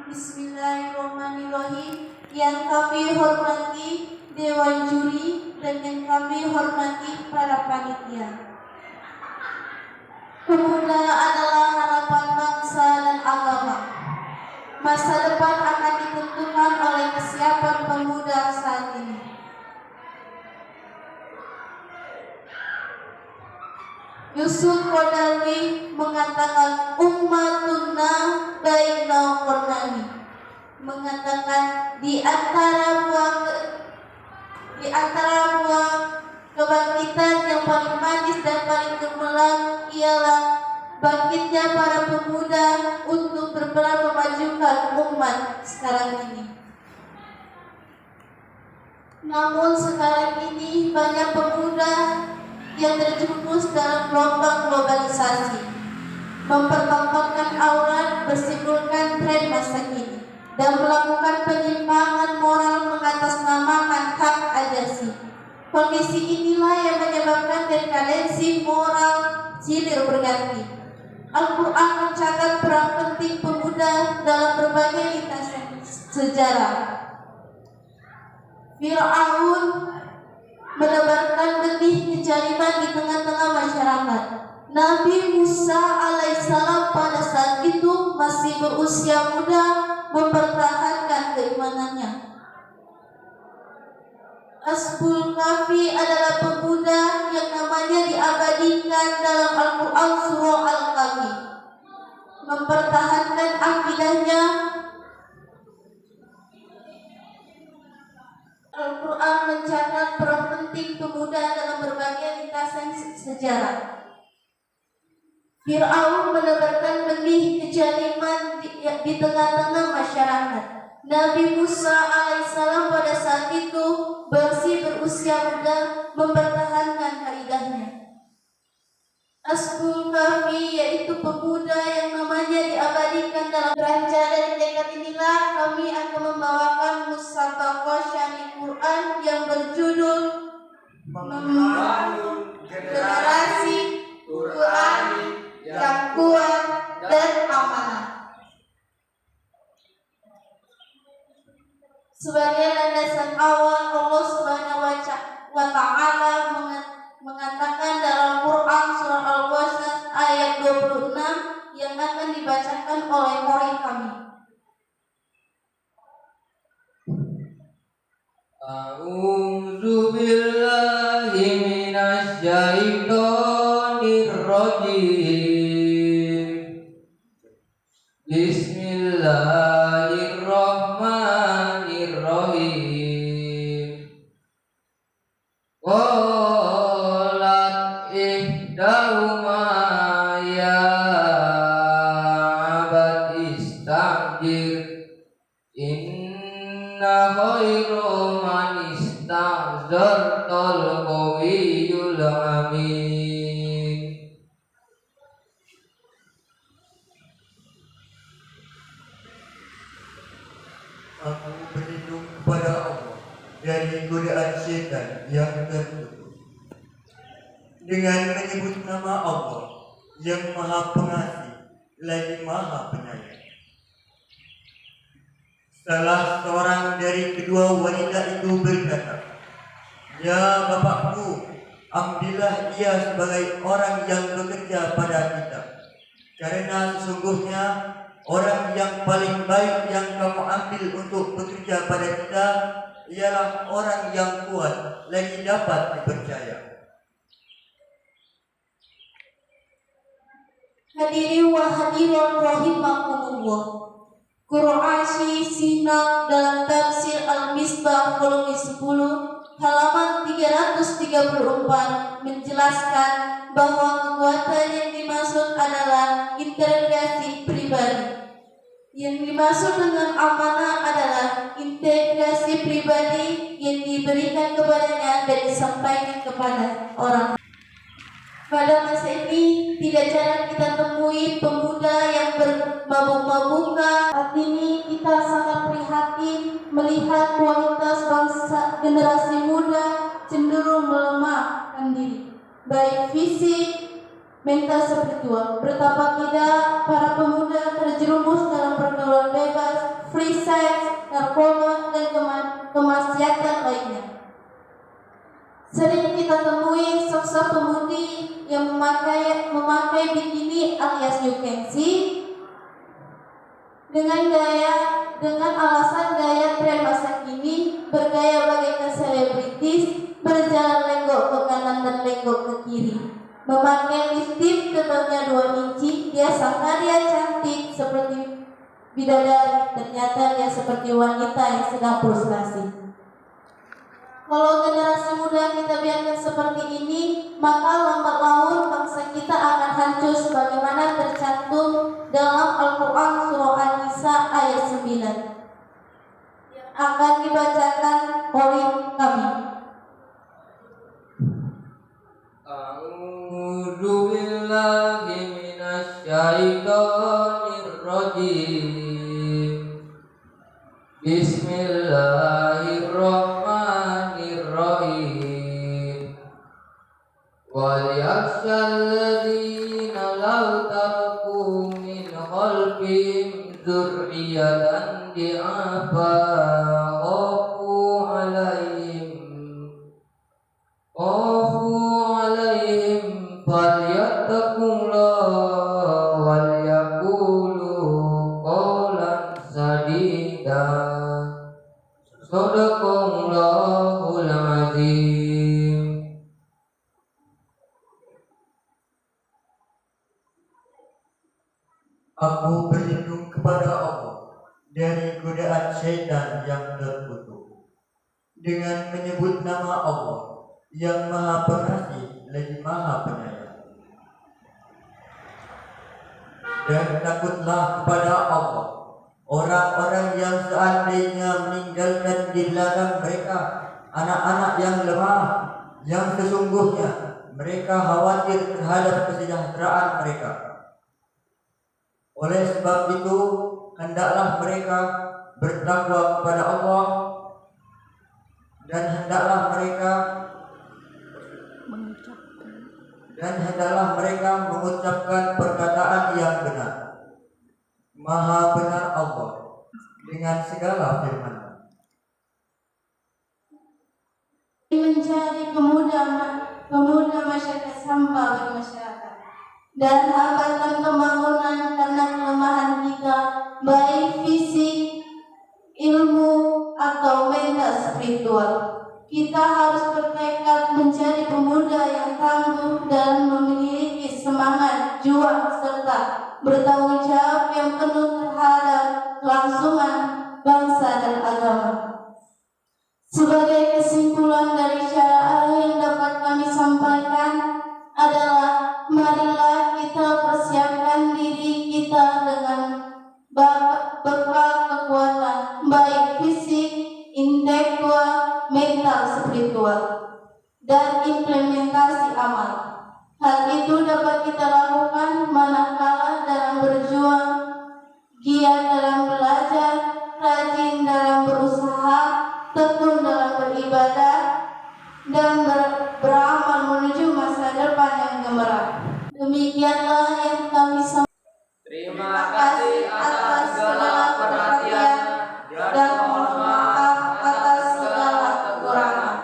Bismillahirrahmanirrahim. Yang kami hormati Dewan Juri dan yang kami hormati para panitia. Pemuda adalah harapan bangsa dan agama. Masa depan akan ditentukan oleh kesiapan pemuda saat ini. Yusuf Qaradawi mengatakan ummatuna baina qarnani, mengatakan di antara buah kebangkitan yang paling manis dan paling gemilang ialah bangkitnya para pemuda untuk berperan memajukan umat sekarang ini. Namun sekarang ini banyak pemuda yang terjerumus dalam gelombang globalisasi, mempertontonkan aurat, bersimpulkan tren masa kini, dan melakukan penyimpangan moral mengatasnamakan hak ajasi. Kondisi inilah yang menyebabkan dekadensi moral silih berganti. Al-Quran mencatat peran penting pemuda dalam berbagai lintasan sejarah. Fir'aun menebarkan benih kezaliman di tengah-tengah masyarakat. Nabi Musa alaihissalam pada saat itu masih berusia muda mempertahankan keimanannya. Ashabul Kahfi adalah pemuda yang namanya diabadikan dalam Al-Quran surah Al-Kahfi, mempertahankan akidahnya. Al-Quran mencatat peran penting pemuda dalam berbagai lintasan sejarah. Fir'aun menebarkan benih kezaliman di tengah-tengah masyarakat. Nabi Musa alaihissalam pada saat itu masih berusia muda mempertahankan kaidahnya. Ashabul Kahfi yaitu pemuda yang namanya diabadikan dalam raja. Dari tekad inilah kami akan membawakan musabaqah syani Quran yang berjudul Membangun Generasi Qurani yang kuat dan amanah. Sebagai landasan awal, Allah Subhanahu wa Ta'ala mengatakan dalam Quran surah Al-Qasas ayat 26 yang akan dibacakan oleh qari kami. A'udzu billahi minasy syaithanir rajim. Bismillahirrahmanirrahim. Qalat ihdahuma ya abati istajir inna khairu man ista'jartal qawiyyul amin. Aku berlindung kepada Allah dari godaan syaitan yang terkutuk dengan menyebut nama Allah yang Maha Pengasih lagi Maha Penyayang. Salah seorang dari kedua wanita itu berkata, "Ya bapakku, ambillah ia sebagai orang yang bekerja pada kita, karena sesungguhnya orang yang paling baik yang kamu ambil untuk bekerja pada kita ialah orang yang kuat lagi dapat dipercaya." Hadirin wa hadirat rahimakumullah. Quraisy Sinak dalam tafsir Al-Misbah volume 10 halaman 334 menjelaskan bahwa kekuatan yang dimaksud adalah integrasi pribadi. Yang dimaksud dengan amanah adalah integrasi pribadi yang diberikan kepadanya dan disampaikan kepada orang. Pada masa ini tidak jarang kita temui pemuda yang bermabuk-mabukan. Saat ini kita sangat prihatin melihat kualitas bangsa generasi muda cenderung melemahkan diri, baik fisik, mental, spiritual. Betapa tidak para pemuda terjerumus dalam pergaulan bebas, yang memakai bikini alias you can see dengan alasan gaya tren masa kini, bergaya bagaikan selebritis, berjalan lenggok ke kanan dan lenggok ke kiri, memakai lipstik tebalnya 2 inci. Dia sangka dia cantik seperti bidadari, ternyata dia seperti wanita yang sedang frustasi. Kalau generasi muda kita biarkan seperti ini, maka lambat laun bangsa kita akan hancur sebagaimana tercantum dalam Al-Quran Surah An-Nisa ayat 9 yang akan dibacakan oleh kami. A'udzu billahi minasy syaithanir rajim. Bismillahirrahmanirrahim. Wal yakhshal ladzina law taraku min khalfihim dzurriyyatan di'afa khafu alaihim falyattaqullaha wal yaqulu qawlan sadida. Sadaqallahul azim. Aku berlindung kepada Allah dari godaan syaitan yang terkutuk dengan menyebut nama Allah yang Maha Pengasih lagi Maha Penyayang. Dan takutlah kepada Allah orang-orang yang seandainya meninggalkan di belakang mereka anak-anak yang lemah, yang sesungguhnya mereka khawatir terhadap kesejahteraan mereka. Oleh sebab itu, hendaklah mereka bertakwa kepada Allah dan hendaklah mereka mengucapkan perkataan yang benar. Maha benar Allah dengan segala firman. Menjadi pemuda masyarakat sampah bagi masyarakat dan hambatan pembangunan karena kelemahan kita baik fisik, ilmu atau mental spiritual. Kita harus bertekad menjadi pemuda yang tangguh dan memiliki semangat, juang serta bertanggung jawab yang penuh terhadap kelangsungan bangsa dan agama. Sebagai kesimpulan dari syair yang dapat kami sampaikan adalah marilah kita persiapkan diri kita dengan bekal kekuatan baik fisik, intelektual, mental, spiritual, dan implementasi amal. Hal itu dapat kita lakukan manakala dalam berjuang, giat dalam belajar, rajin dalam berusaha, tekun dalam beribadah, dan beramal menuju masa depan yang gemerlap. Demikianlah yang kami sampaikan. Terima kasih atas segala perhatian dan mohon maaf atas segala kekurangan.